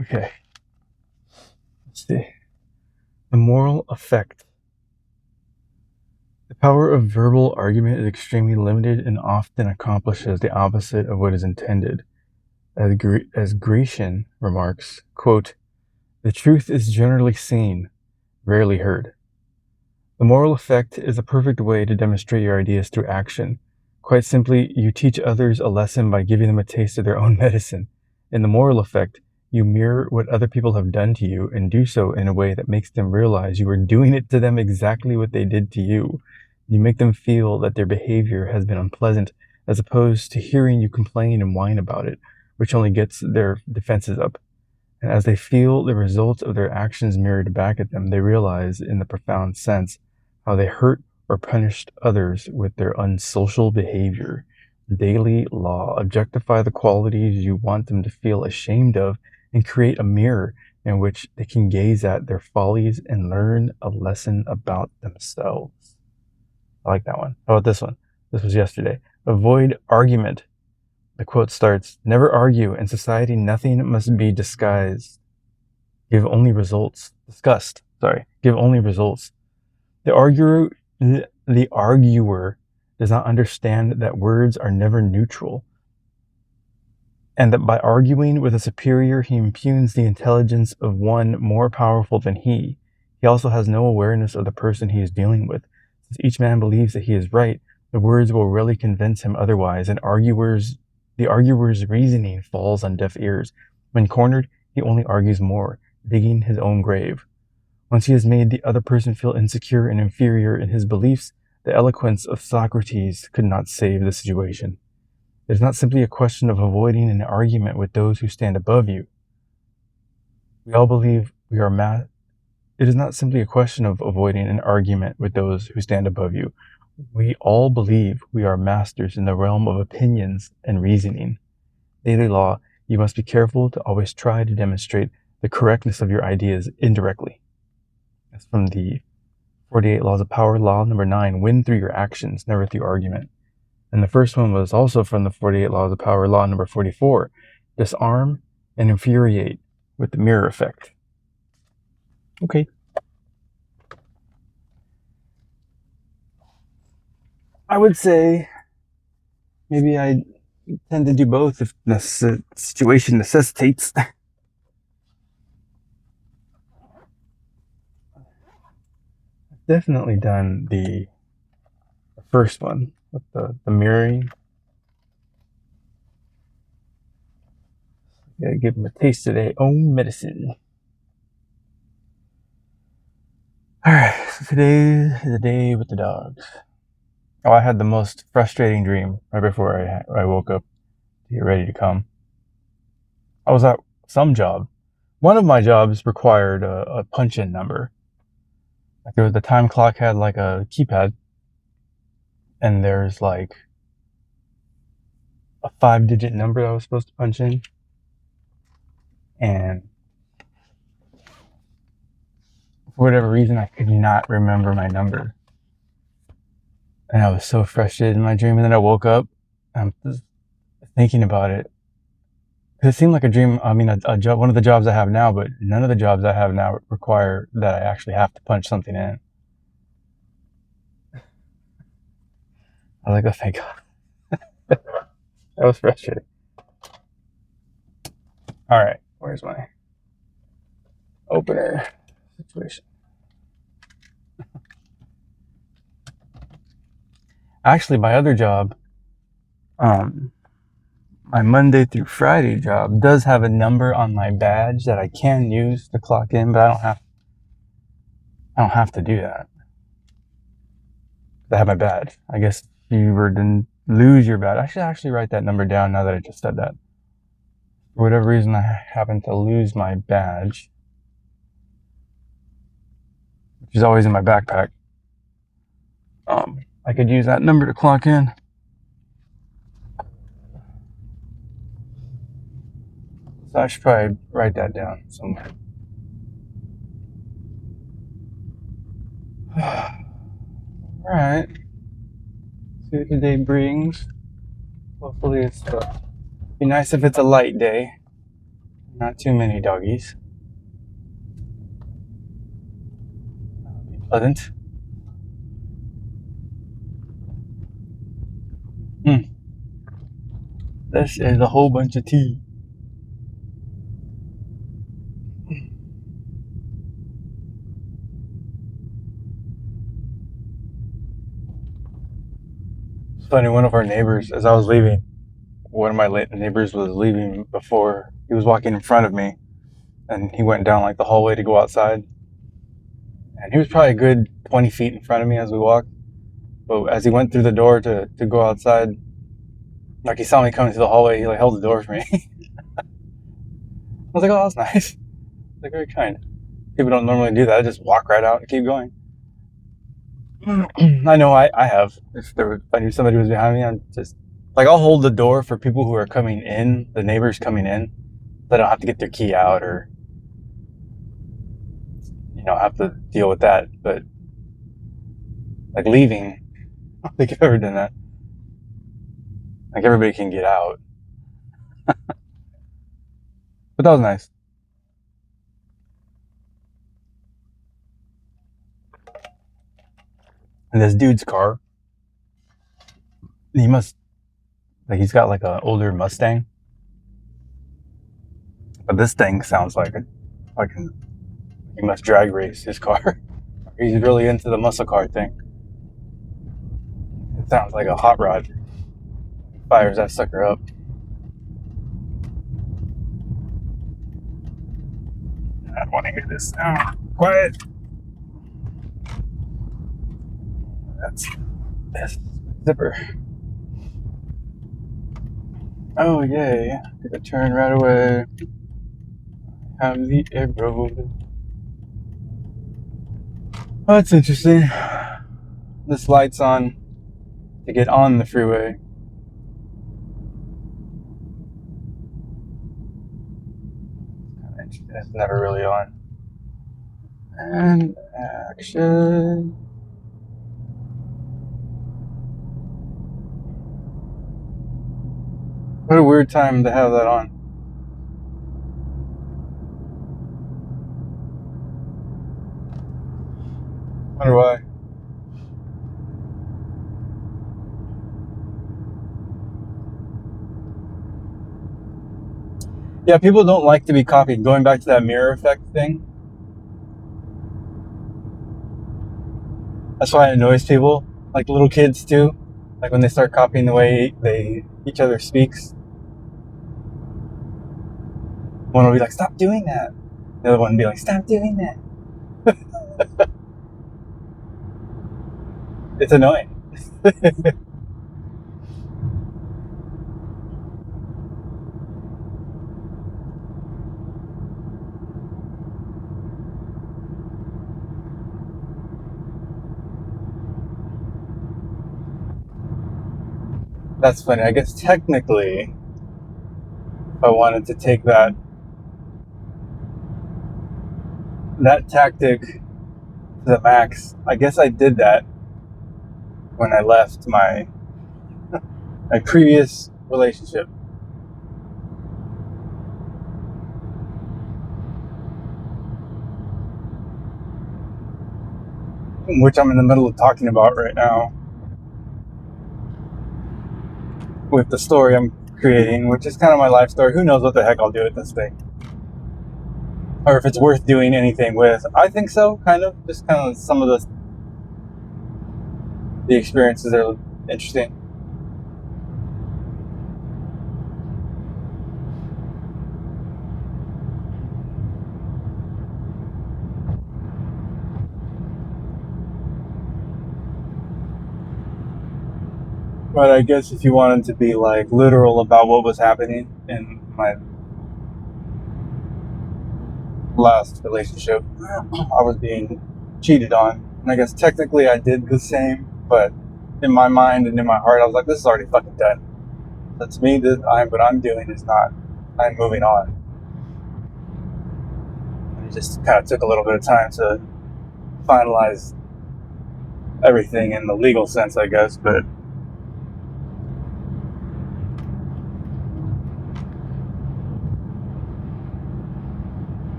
Okay, let's see. The moral effect. The power of verbal argument is extremely limited and often accomplishes the opposite of what is intended. As Grecian remarks, quote, "The truth is generally seen, rarely heard." The moral effect is a perfect way to demonstrate your ideas through action. Quite simply, you teach others a lesson by giving them a taste of their own medicine. In the moral effect, you mirror what other people have done to you and do so in a way that makes them realize you are doing it to them exactly what they did to you. You make them feel that their behavior has been unpleasant, as opposed to hearing you complain and whine about it, which only gets their defenses up. And as they feel the results of their actions mirrored back at them, they realize, in the profound sense, how they hurt or punished others with their unsocial behavior. Daily law. Objectify the qualities you want them to feel ashamed of and create a mirror in which they can gaze at their follies and learn a lesson about themselves. I like that one. How about this one? This was yesterday. Avoid argument. The quote starts, "Never argue. In society, nothing must be disguised. Give only results. Discussed. Give only results." The arguer does not understand that words are never neutral, and that by arguing with a superior, he impugns the intelligence of one more powerful than he. He also has no awareness of the person he is dealing with. Since each man believes that he is right, the words will rarely convince him otherwise, and the arguer's reasoning falls on deaf ears. When cornered, he only argues more, digging his own grave. Once he has made the other person feel insecure and inferior in his beliefs, the eloquence of Socrates could not save the situation. It is not simply a question of avoiding an argument with those who stand above you. We all believe we are It is not simply a question of avoiding an argument with those who stand above you. We all believe we are masters in the realm of opinions and reasoning. Daily law, you must be careful to always try to demonstrate the correctness of your ideas indirectly. That's from the 48 Laws of Power, law number 9, win through your actions, never through argument. And the first one was also from the 48 Laws of Power, law number 44, disarm and infuriate with the mirror effect. Okay. I would say maybe I tend to do both if the situation necessitates. I've definitely done the first one with the mirroring. Gotta give them a taste of their own medicine. Alright, so today is the day with the dogs. Oh, I had the most frustrating dream right before I woke up to get ready to come. I was at some job. One of my jobs required a punch-in number. Like the time clock had like a keypad, and there's like a 5-digit number I was supposed to punch in. And for whatever reason, I could not remember my number. And I was so frustrated in my dream. And then I woke up, and I'm just thinking about it. It seemed like a dream. I mean, a job, one of the jobs I have now, but none of the jobs I have now require that I actually have to punch something in. I was like, oh, thank God. That was frustrating. All right, where's my opener situation? Actually, my other job, my Monday through Friday job, does have a number on my badge that I can use to clock in, but I don't have to do that. I have my badge. I guess if you were to lose your badge, I should actually write that number down now that I just said that. For whatever reason, I happen to lose my badge, which is always in my backpack. I could use that number to clock in. So I should probably write that down somewhere. Alright. See what the day brings. Hopefully it's be nice if it's a light day. Not too many doggies. That'll be pleasant. This is a whole bunch of tea. It's funny, one of our neighbors, as I was leaving, one of my neighbors was leaving before. He was walking in front of me, and he went down like the hallway to go outside. And he was probably a good 20 feet in front of me as we walked. But as he went through the door to go outside, like he saw me coming through the hallway, he like held the door for me. I was like, oh, that's nice. Like, very kind. People don't normally do that. I just walk right out and keep going. I know I have. If I knew somebody was behind me, I'm just like, I'll hold the door for people who are coming in, the neighbors coming in. They don't have to get their key out or, have to deal with that. But like leaving, I don't think I've ever done that. Like everybody can get out. But that was nice. And this dude's car, he's got like an older Mustang. But this thing sounds like he must drag race his car. He's really into the muscle car thing. It sounds like a hot rod. Fires that sucker up. I don't want to hear this now. Quiet. That's zipper. Oh yay! Get a turn right away. Have the arrow. Oh, that's interesting. This light's on to get on the freeway. It's never really on. And action. What a weird time to have that on. Wonder why. Yeah, people don't like to be copied. Going back to that mirror effect thing. That's why it annoys people. Like little kids too. Like when they start copying the way each other speaks. One will be like, stop doing that. The other one will be like, stop doing that. It's annoying. That's funny. I guess technically, if I wanted to take that tactic to the max, I guess I did that when I left my previous relationship. Which I'm in the middle of talking about right now. With the story I'm creating, which is kind of my life story. Who knows what the heck I'll do with this thing. Or if it's worth doing anything with. I think so, kind of. Just kind of some of the experiences are interesting. But I guess if you wanted to be like literal about what was happening in my last relationship, I was being cheated on. And I guess technically I did the same, but in my mind and in my heart, I was like, this is already fucking done. That's me. What I'm doing is not. I'm moving on. And it just kind of took a little bit of time to finalize everything in the legal sense, I guess, but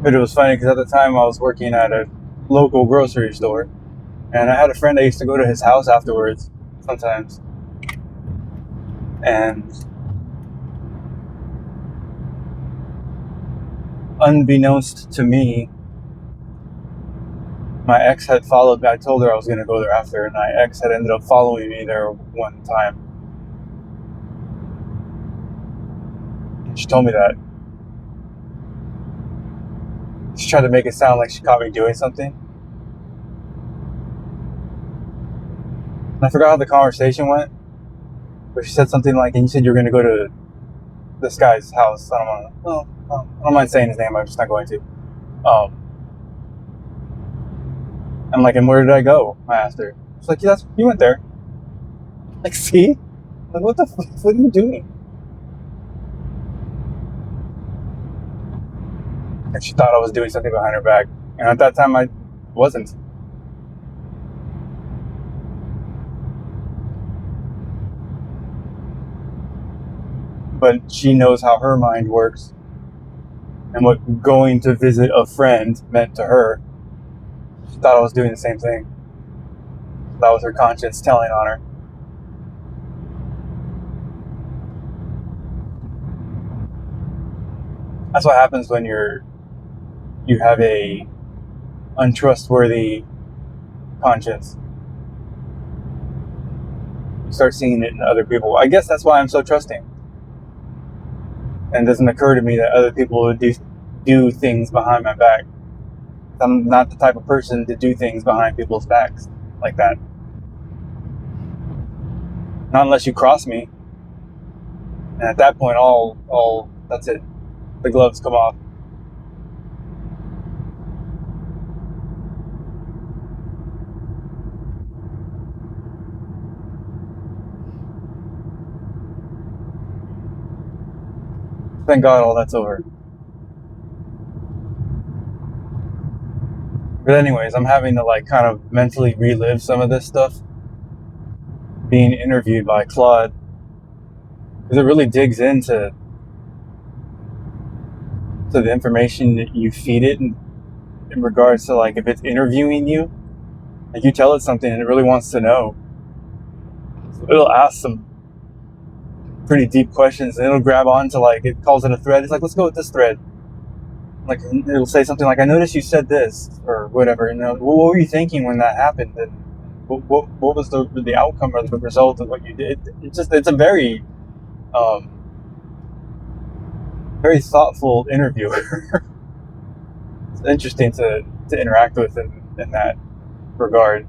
But it was funny because at the time I was working at a local grocery store, and I had a friend I used to go to his house afterwards sometimes. And unbeknownst to me, my ex had followed me. I told her I was going to go there after, and my ex had ended up following me there one time. And she told me that. She tried to make it sound like she caught me doing something. And I forgot how the conversation went, but she said something like, and you said you were going to go to this guy's house. I don't mind saying his name, I'm just not going to. I'm like, and where did I go? I asked her. She's like, yeah, you went there. I'm like, see? I'm like, what the fuck? What are you doing? And she thought I was doing something behind her back. And at that time, I wasn't. But she knows how her mind works and what going to visit a friend meant to her. She thought I was doing the same thing. That was her conscience telling on her. That's what happens when you have a untrustworthy conscience. You start seeing it in other people. I guess that's why I'm so trusting. And it doesn't occur to me that other people would do things behind my back. I'm not the type of person to do things behind people's backs like that. Not unless you cross me. And at that point, all that's it. The gloves come off. Thank God all that's over. But anyways, I'm having to like kind of mentally relive some of this stuff. Being interviewed by Claude. Because it really digs into the information that you feed it in regards to like if it's interviewing you. Like you tell it something and it really wants to know. So it'll ask some pretty deep questions and it'll grab on to like, it calls it a thread. It's like, let's go with this thread. Like it'll say something like, I noticed you said this or whatever. And what were you thinking when that happened? And what was the outcome or the result of what you did? It's a very, very thoughtful interviewer. It's interesting to interact with in that regard.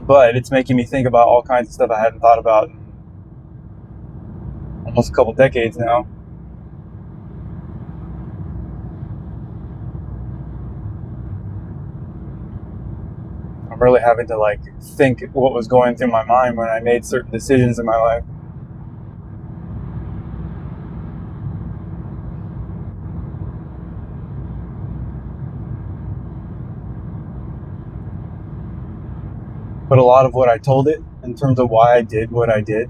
But it's making me think about all kinds of stuff I hadn't thought about in almost a couple decades now. I'm really having to like think what was going through my mind when I made certain decisions in my life. But a lot of what I told it in terms of why I did what I did,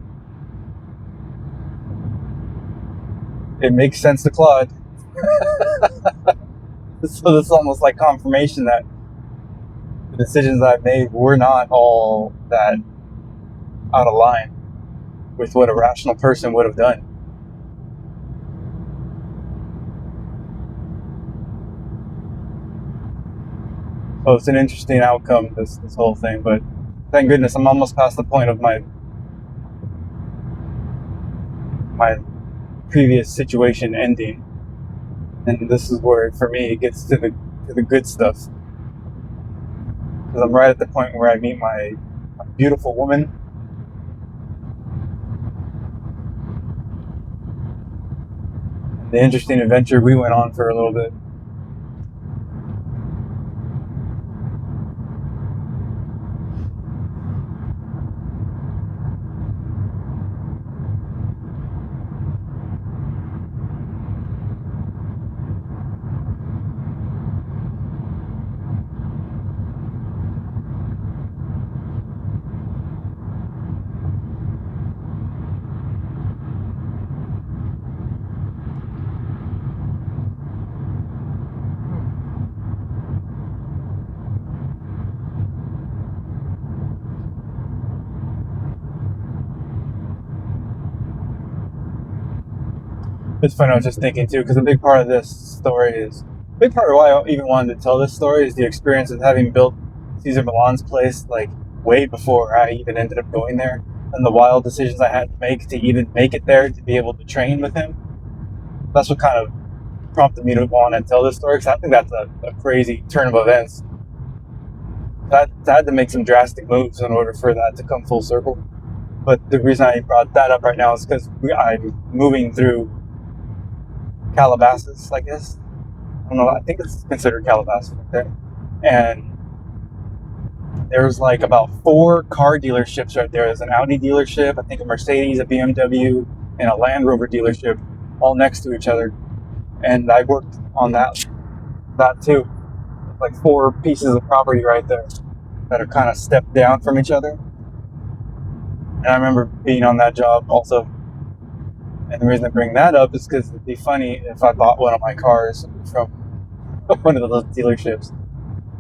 it makes sense to Claude. So this is almost like confirmation that the decisions I've made were not all that out of line with what a rational person would have done. So it's an interesting outcome, this whole thing, but thank goodness I'm almost past the point of my previous situation ending. And this is where, for me, it gets to the good stuff. Because I'm right at the point where I meet my beautiful woman. And the interesting adventure we went on for a little bit. It's funny, I was just thinking too, because a big part of this story is, a big part of why I even wanted to tell this story is the experience of having built Cesar Millan's place, like, way before I even ended up going there, and the wild decisions I had to make to even make it there to be able to train with him. That's what kind of prompted me to want to tell this story, because I think that's a crazy turn of events. I had to make some drastic moves in order for that to come full circle. But the reason I brought that up right now is because I'm moving through Calabasas, I guess. I don't know, I think it's considered Calabasas right there. And there's like about 4 car dealerships right there. There's an Audi dealership, I think a Mercedes, a BMW, and a Land Rover dealership, all next to each other. And I worked on that too. Like 4 pieces of property right there that are kind of stepped down from each other. And I remember being on that job also. And the reason I bring that up is because it'd be funny if I bought one of my cars from one of those dealerships.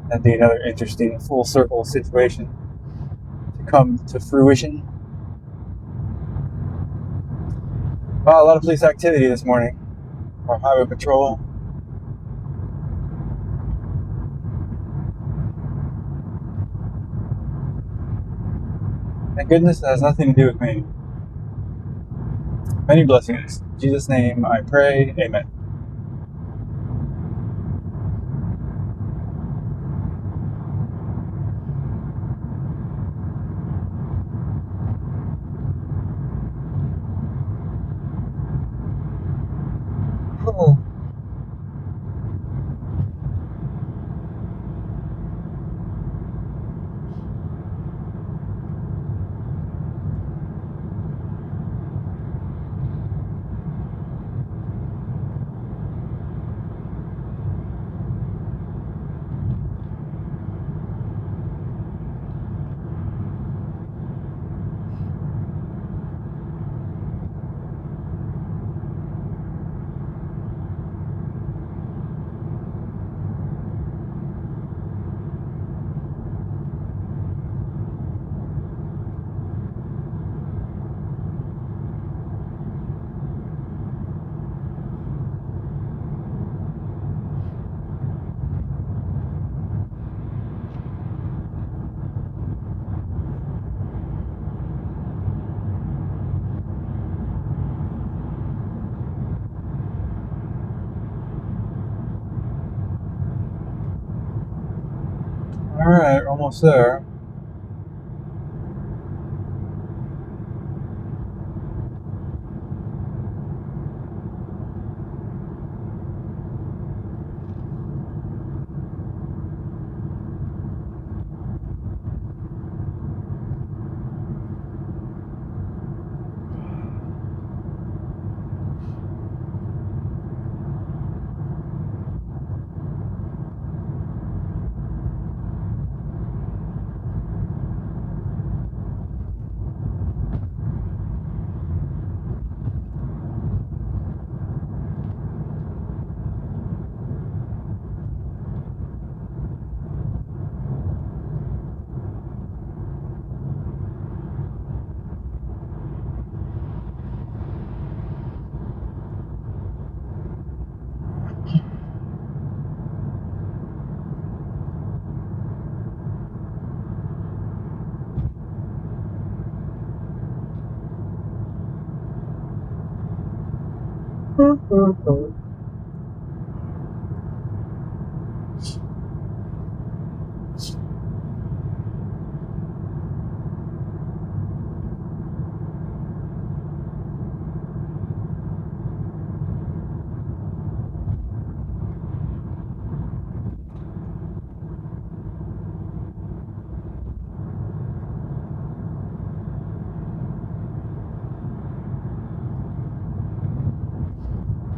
That'd be another interesting full circle situation to come to fruition. Wow, a lot of police activity this morning from Highway Patrol. Thank goodness it has nothing to do with me. Many blessings. In Jesus' name I pray. Amen. Oh. Alright, almost there.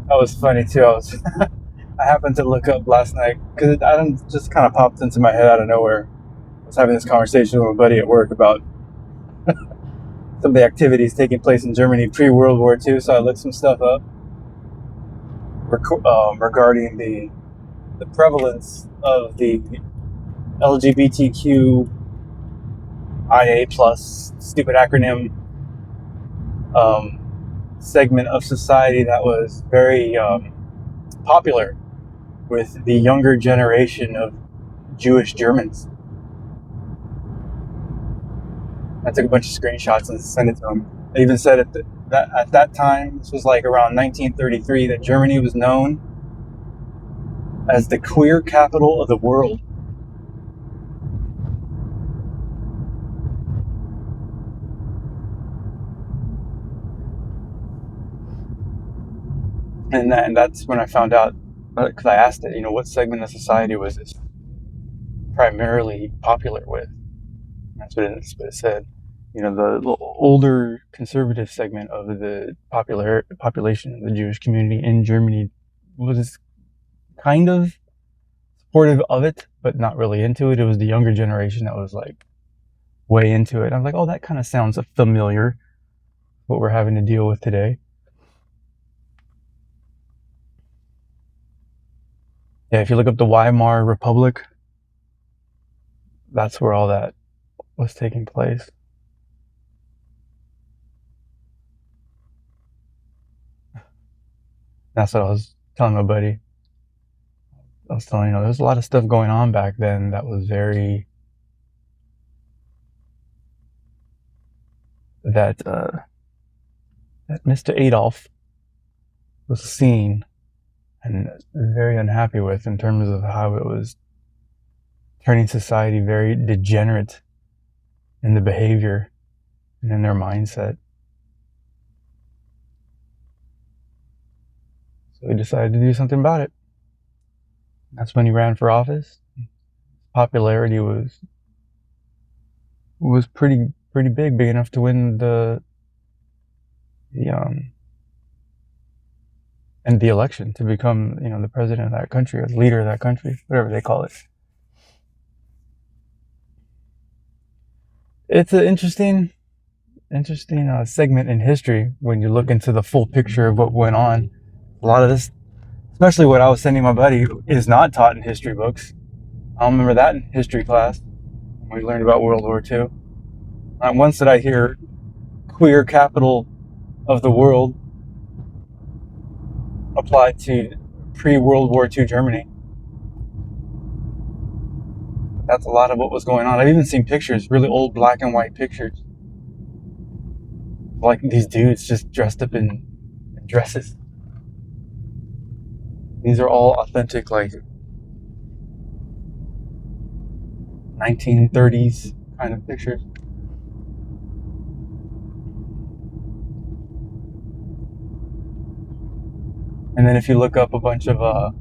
That was funny too. I happened to look up last night because it just kind of popped into my head out of nowhere. I was having this conversation with a buddy at work about some of the activities taking place in Germany pre-World War II. So I looked some stuff up regarding the prevalence of the LGBTQIA plus stupid acronym segment of society that was very popular with the younger generation of Jewish Germans. I took a bunch of screenshots and sent it to him. They even said that at that time, this was like around 1933, that Germany was known as the queer capital of the world. And that's when I found out, because I asked it, what segment of society was this primarily popular with? And that's what it said. The older conservative segment of the population of the Jewish community in Germany was kind of supportive of it, but not really into it. It was the younger generation that was like way into it. I was like, oh, that kind of sounds familiar, what we're having to deal with today. Yeah, if you look up the Weimar Republic, that's where all that was taking place. That's what I was telling my buddy. I was telling there's a lot of stuff going on back then that was very that Mr. Adolf was seen and very unhappy with, in terms of how it was turning society very degenerate in the behavior and in their mindset. So he decided to do something about it. That's when he ran for office. Popularity was pretty big enough to win the election to become, the president of that country, or the leader of that country, whatever they call it. It's an interesting segment in history when you look into the full picture of what went on. A lot of this, especially what I was sending my buddy, is not taught in history books. I don't remember that in history class when we learned about World War II. Not once did I hear queer capital of the world applied to pre-World War II Germany. That's a lot of what was going on. I've even seen pictures, really old black and white pictures, like these dudes just dressed up in dresses. These are all authentic, like 1930s kind of pictures. And then if you look up a bunch of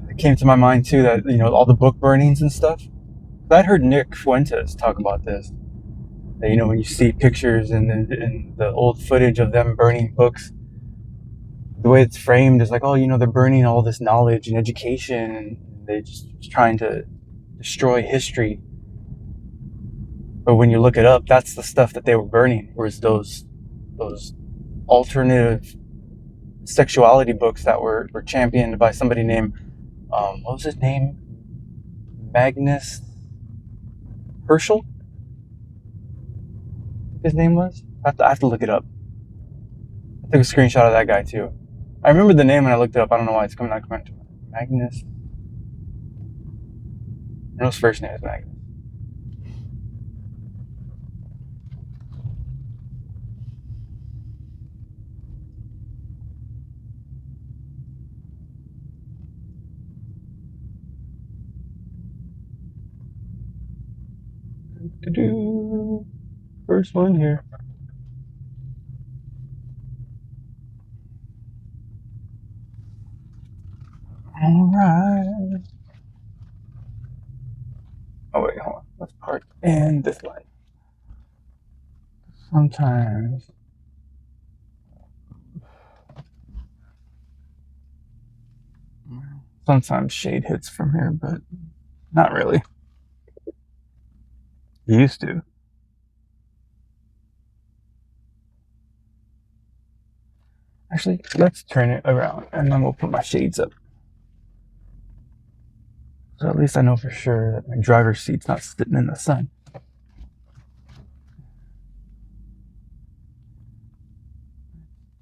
it came to my mind too that all the book burnings and stuff. I'd heard Nick Fuentes talk about this. That, when you see pictures and the old footage of them burning books, the way it's framed is like, oh, they're burning all this knowledge and education, and they're just trying to destroy history. But when you look it up, that's the stuff that they were burning, whereas those alternative sexuality books that were championed by somebody named, what was his name? Magnus Herschel? His name was? I have to look it up. I took a screenshot of that guy too. I remember the name when I looked it up. I don't know why it's coming out. Magnus. I know his first name is Magnus. First one here. Alright. Oh wait, hold on. Let's park in this light. Sometimes shade hits from here, but not really. It used to. Actually, let's turn it around and then we'll put my shades up. So at least I know for sure that my driver's seat's not sitting in the sun.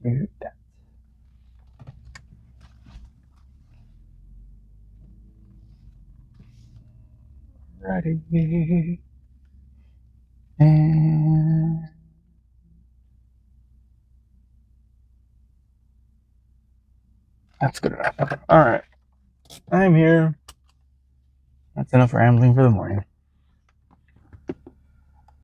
Do that. Ready. And that's good enough. All right. I'm here. That's enough rambling for the morning.